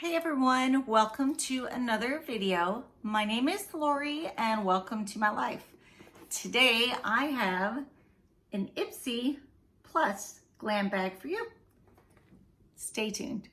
Hey everyone, welcome to another video. My name is Lori and welcome to my life. Today I have an IPSY Plus glam bag for you. Stay tuned.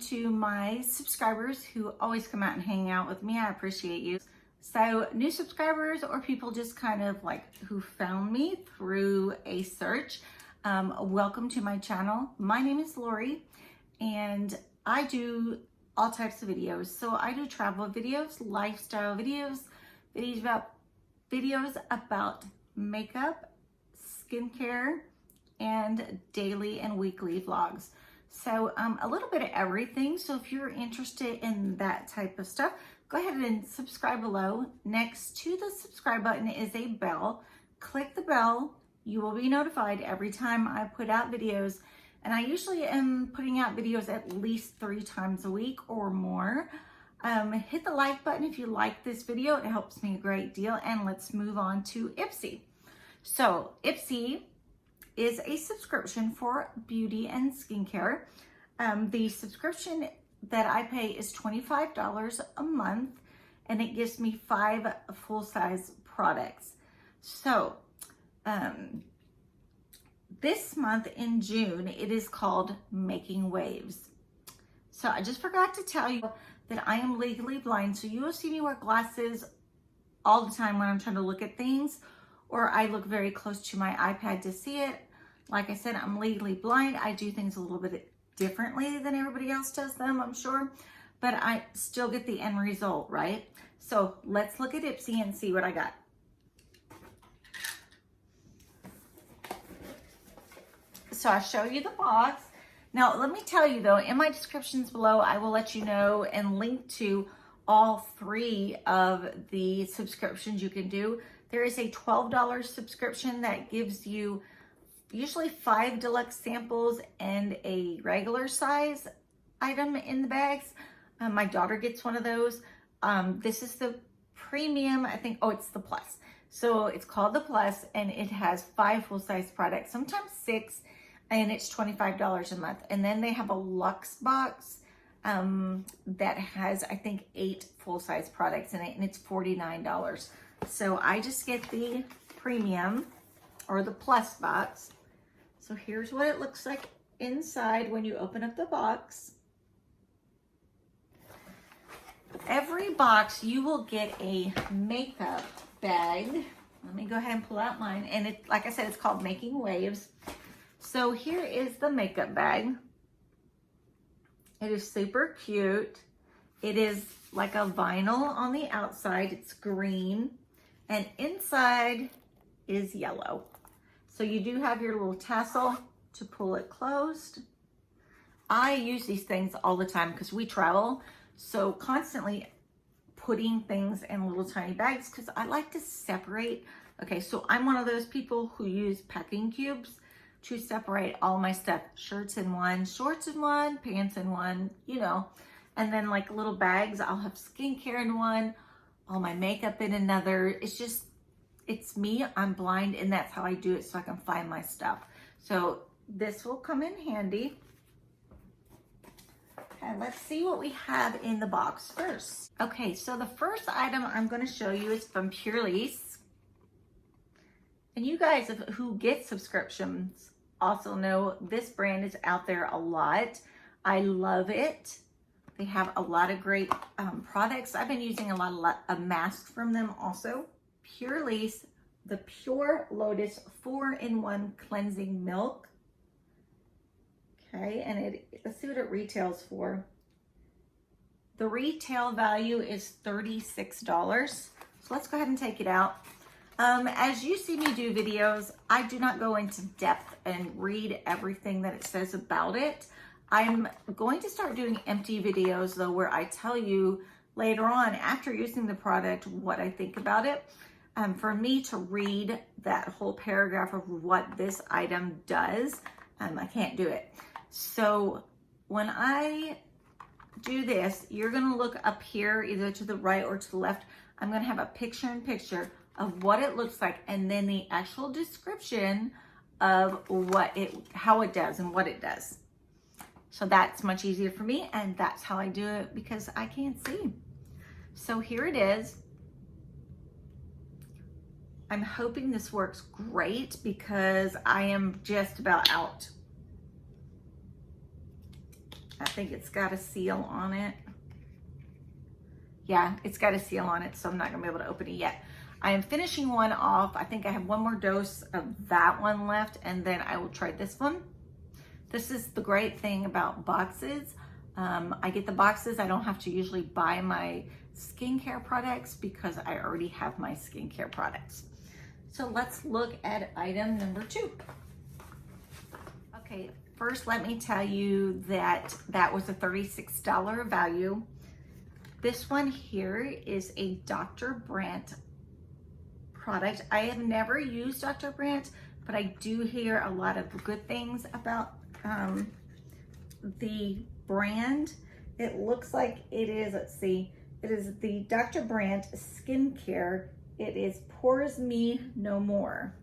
To my subscribers who always come out and hang out with me. I appreciate you. So new subscribers or people just kind of like who found me through a search, welcome to my channel. My name is Lori and I do all types of videos. So I do travel videos, lifestyle videos, videos about makeup, skincare, and daily and weekly vlogs. So a little bit of everything. So if you're interested in that type of stuff, go ahead and subscribe below. Next to the subscribe button is a bell. Click the bell. You will be notified every time I put out videos. And I usually am putting out videos at least 3 times a week or more. Hit the like button if you like this video. It helps me a great deal. And let's move on to IPSY. So IPSY is a subscription for beauty and skincare. The subscription that I pay is $25 a month and it gives me 5 full-size products. So this month in June, it is called Making Waves. So I just forgot to tell you that I am legally blind. So you will see me wear glasses all the time when I'm trying to look at things, or I look very close to my iPad to see it. Like I said, I'm legally blind. I do things a little bit differently than everybody else does them, I'm sure, but I still get the end result, right? So let's look at IPSY and see what I got. So I'll show you the box. Now, let me tell you though, in my descriptions below, I will let you know and link to all 3 of the subscriptions you can do. There is a $12 subscription that gives you usually 5 deluxe samples and a regular size item in the bags. My daughter gets one of those. This is the premium, I think. Oh, it's the plus. So it's called the plus and it has 5 full-size products, sometimes 6, and it's $25 a month. And then they have a luxe box that has, I think, 8 full-size products in it, and it's $49. So I just get the premium or the plus box. So here's what it looks like inside when you open up the box. Every box you will get a makeup bag. Let me go ahead and pull out mine. And it, like I said, it's called Making Waves. So here is the makeup bag. It is super cute. It is like a vinyl on the outside. It's green. And inside is yellow. So you do have your little tassel to pull it closed. I use these things all the time because we travel. So constantly putting things in little tiny bags because I like to separate. Okay, so I'm one of those people who use packing cubes to separate all my stuff. Shirts in one, shorts in one, pants in one, you know. And then like little bags, I'll have skincare in one, all my makeup in another. It's just, it's me, I'm blind, and that's how I do it so I can find my stuff. So this will come in handy. Okay, let's see what we have in the box first. Okay, so the first item I'm going to show you is from Purlisse. And you guys who get subscriptions also know this brand is out there a lot. I love it. They have a lot of great products. I've been using a lot of masks from them also. Purlisse, the Pure Lotus 4-in-1 Cleansing Milk. Okay, and let's see what it retails for. The retail value is $36. So let's go ahead and take it out. As you see me do videos, I do not go into depth and read everything that it says about it. I'm going to start doing empty videos though, where I tell you later on after using the product what I think about it. For me to read that whole paragraph of what this item does, I can't do it. So when I do this, you're gonna look up here either to the right or to the left. I'm gonna have a picture-in-picture of what it looks like and then the actual description of how it does and what it does. So that's much easier for me, and that's how I do it because I can't see. So here it is. I'm hoping this works great because I am just about out. I think it's got a seal on it. Yeah, it's got a seal on it, so I'm not gonna be able to open it yet. I am finishing one off. I think I have one more dose of that one left, and then I will try this one. This is the great thing about boxes. I get the boxes. I don't have to usually buy my skincare products because I already have my skincare products. So let's look at item number 2. Okay, first let me tell you that that was a $36 value. This one here is a Dr. Brandt product. I have never used Dr. Brandt, but I do hear a lot of good things about the brand. It looks like it is, let's see, it is the Dr. Brandt skincare. It is Pores Me No More.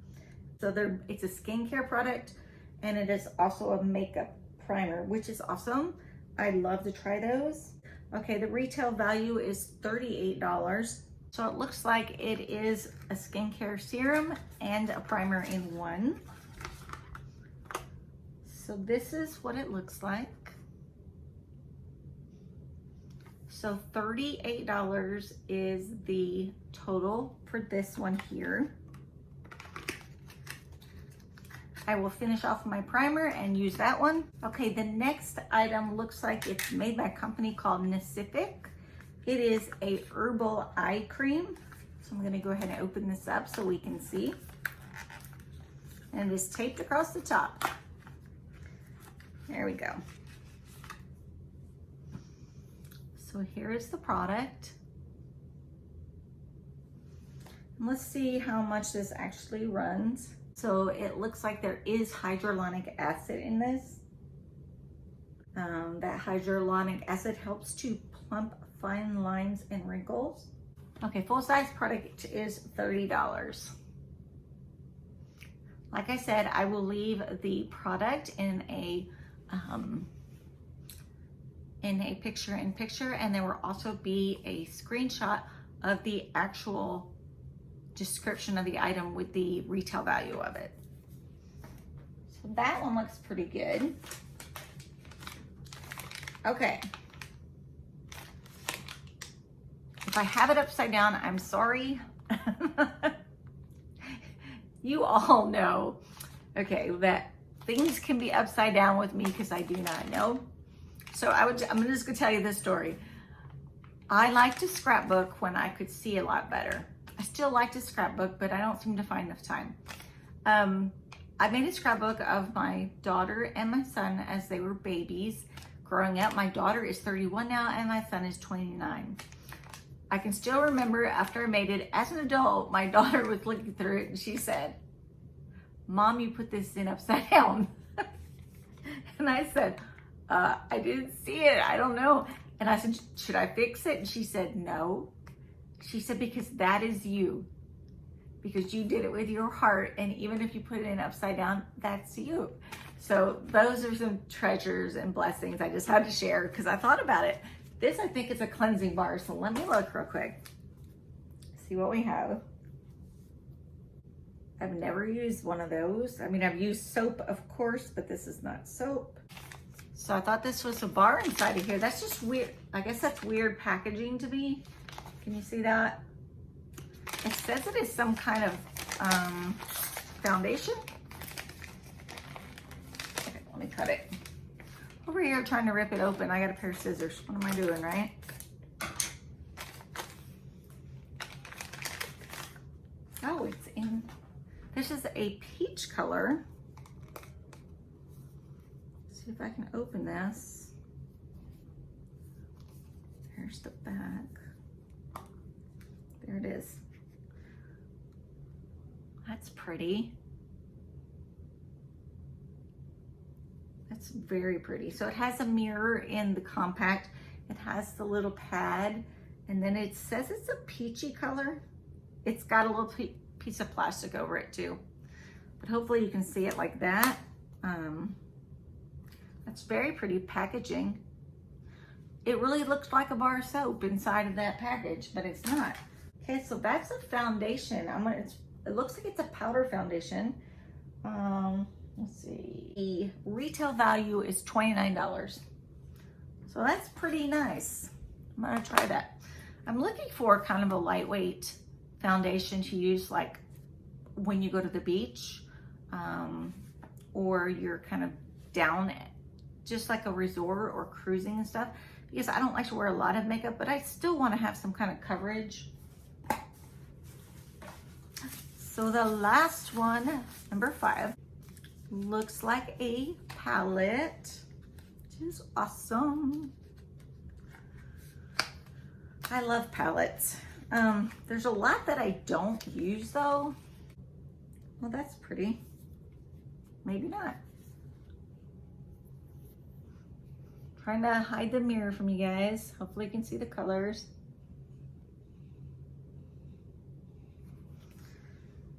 So it's a skincare product, and it is also a makeup primer, which is awesome. I love to try those. Okay, the retail value is $38. So it looks like it is a skincare serum and a primer in one. So this is what it looks like. So $38 is the total for this one here. I will finish off my primer and use that one. Okay, the next item looks like it's made by a company called Nacific. It is a herbal eye cream. So I'm gonna go ahead and open this up so we can see. And it is taped across the top. There we go. So here is the product. And let's see how much this actually runs. So it looks like there is hyaluronic acid in this. That hyaluronic acid helps to plump fine lines and wrinkles. Okay, full size product is $30. Like I said, I will leave the product in a picture-in-picture, and there will also be a screenshot of the actual description of the item with the retail value of it. So that one looks pretty good. Okay. If I have it upside down, I'm sorry. You all know, okay, that things can be upside down with me because I do not know. So I'm just gonna tell you this story. I like to scrapbook when I could see a lot better. I still like to scrapbook, but I don't seem to find enough time. I made a scrapbook of my daughter and my son as they were babies growing up. My daughter is 31 now and my son is 29. I can still remember after I made it as an adult, my daughter was looking through it and she said, "Mom, you put this in upside down." And I said, I didn't see it, I don't know. And I said, "Should I fix it?" And she said, "No." She said, "Because that is you. Because you did it with your heart, and even if you put it in upside down, that's you." So those are some treasures and blessings I just had to share because I thought about it. This, I think, is a cleansing bar, so let me look real quick. See what we have. I've never used one of those. I mean, I've used soap, of course, but this is not soap. So I thought this was a bar inside of here. That's just weird. I guess that's weird packaging to me. Can you see that? It says it is some kind of foundation. Okay, let me cut it. Over here trying to rip it open. I got a pair of scissors. What am I doing, right? Oh, it's in, this is a peach color. Let's see if I can open this. There's the back. There it is. That's pretty. That's very pretty. So it has a mirror in the compact, It has the little pad, and then it says it's a peachy color. It's got a little piece of plastic over it too, but hopefully you can see it like that. That's very pretty packaging. It really looks like a bar of soap inside of that package, but it's not. Okay, so that's a foundation. It looks like it's a powder foundation. Let's see. The retail value is $29. So that's pretty nice. I'm gonna try that. I'm looking for kind of a lightweight foundation to use like when you go to the beach, or you're kind of down just like a resort or cruising and stuff, because I don't like to wear a lot of makeup, but I still want to have some kind of coverage. So the last one, number 5, looks like a palette, which is awesome. I love palettes. There's a lot that I don't use though. Well, that's pretty. Maybe not. Trying to hide the mirror from you guys. Hopefully you can see the colors.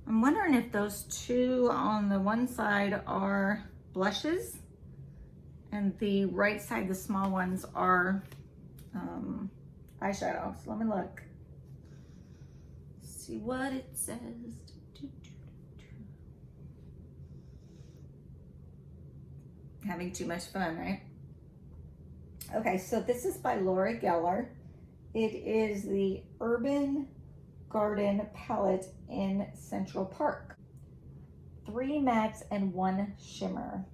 I'm wondering if those two on the one side are blushes and the right side, the small ones, are eyeshadow. So let me look. See what it says. Having too much fun, right? Okay, so this is by Lorrie-YLNIZPNC. It is the Urban Garden palette in Central Park. 3 mattes and 1 shimmer.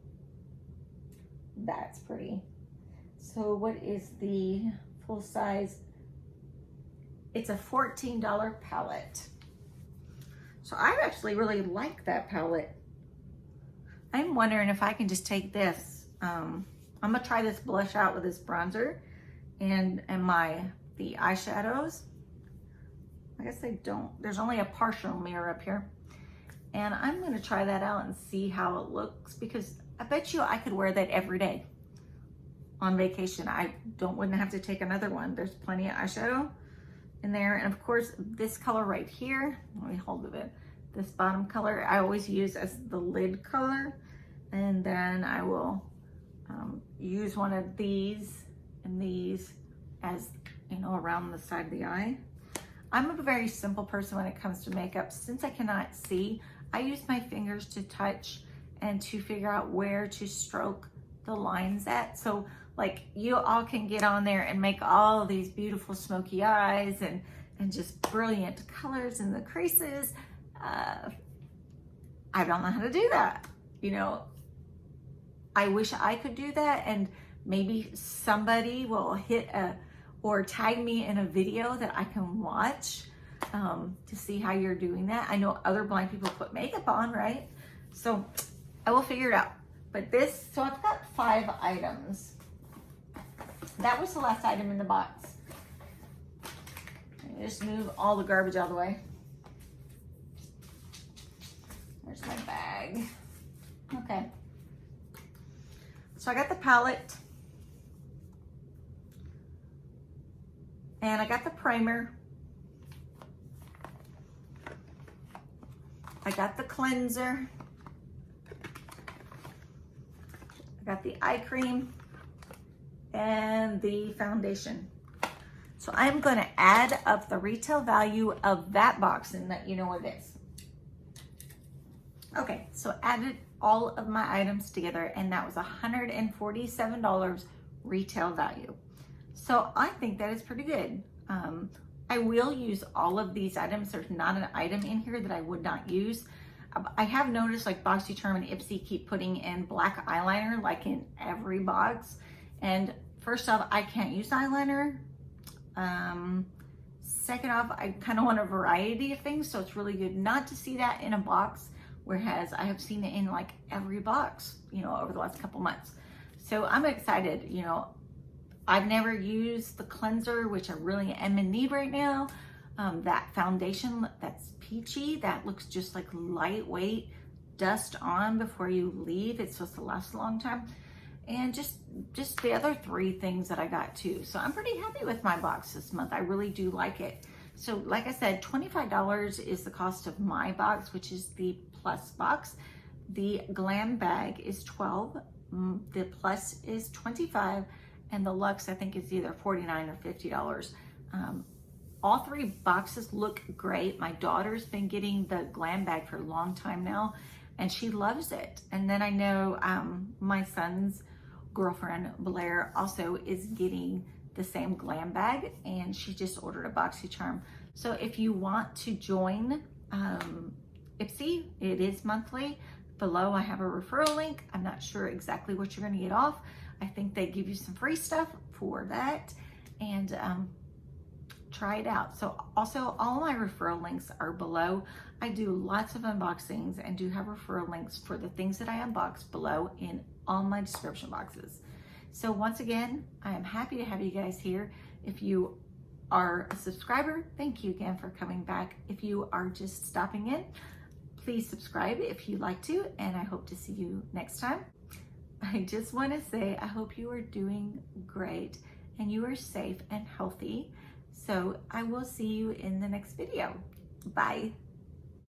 That's pretty. So what is the full size? It's a $14 palette. So I actually really like that palette. I'm wondering if I can just take this. I'm gonna try this blush out with this bronzer and the eyeshadows. I guess I don't, there's only a partial mirror up here. And I'm gonna try that out and see how it looks, because I bet you I could wear that every day on vacation. I wouldn't have to take another one. There's plenty of eyeshadow in there. And of course, this color right here, let me hold it. This bottom color I always use as the lid color. And then I will use one of these and these as, you know, around the side of the eye. I'm a very simple person when it comes to makeup. Since I cannot see, I use my fingers to touch and to figure out where to stroke the lines at. So like you all can get on there and make all of these beautiful smoky eyes and just brilliant colors in the creases. I don't know how to do that. You know, I wish I could do that, and maybe somebody will hit or tag me in a video that I can watch to see how you're doing that. I know other blind people put makeup on, right? So I will figure it out. But this, so I've got 5 items. That was the last item in the box. Just move all the garbage out of the way. There's my bag. Okay. So I got the palette. And I got the primer. I got the cleanser. I got the eye cream and the foundation. So I'm going to add up the retail value of that box and let you know what it is. Okay, so added all of my items together, and that was $147 retail value. So I think that is pretty good. I will use all of these items. There's not an item in here that I would not use. I have noticed like BOXYCHARM and IPSY keep putting in black eyeliner like in every box. And first off, I can't use eyeliner. Second off, I kind of want a variety of things, so it's really good not to see that in a box, whereas I have seen it in like every box, you know, over the last couple months. So I'm excited. You know, I've never used the cleanser, which I really am in need right now. That foundation that's peachy, that looks just like lightweight, dust on before you leave. It's supposed to last a long time. and just the other 3 things that I got too. So I'm pretty happy with my box this month. I really do like it. So like I said, $25 is the cost of my box, which is the plus box. The glam bag is $12, the plus is $25, and the luxe I think is either $49 or $50. All 3 boxes look great. My daughter's been getting the glam bag for a long time now, and she loves it. And then I know my son's girlfriend, Blair, also is getting the same glam bag, and she just ordered a BOXYCHARM. So if you want to join IPSY, it is monthly. Below I have a referral link. I'm not sure exactly what you're gonna get off. I think they give you some free stuff for that, and try it out. So also all my referral links are below. I do lots of unboxings and do have referral links for the things that I unbox below in all my description boxes. So once again, I am happy to have you guys here. If you are a subscriber, thank you again for coming back. If you are just stopping in, please subscribe if you'd like to, and I hope to see you next time. I just want to say I hope you are doing great and you are safe and healthy. So I will see you in the next video. Bye.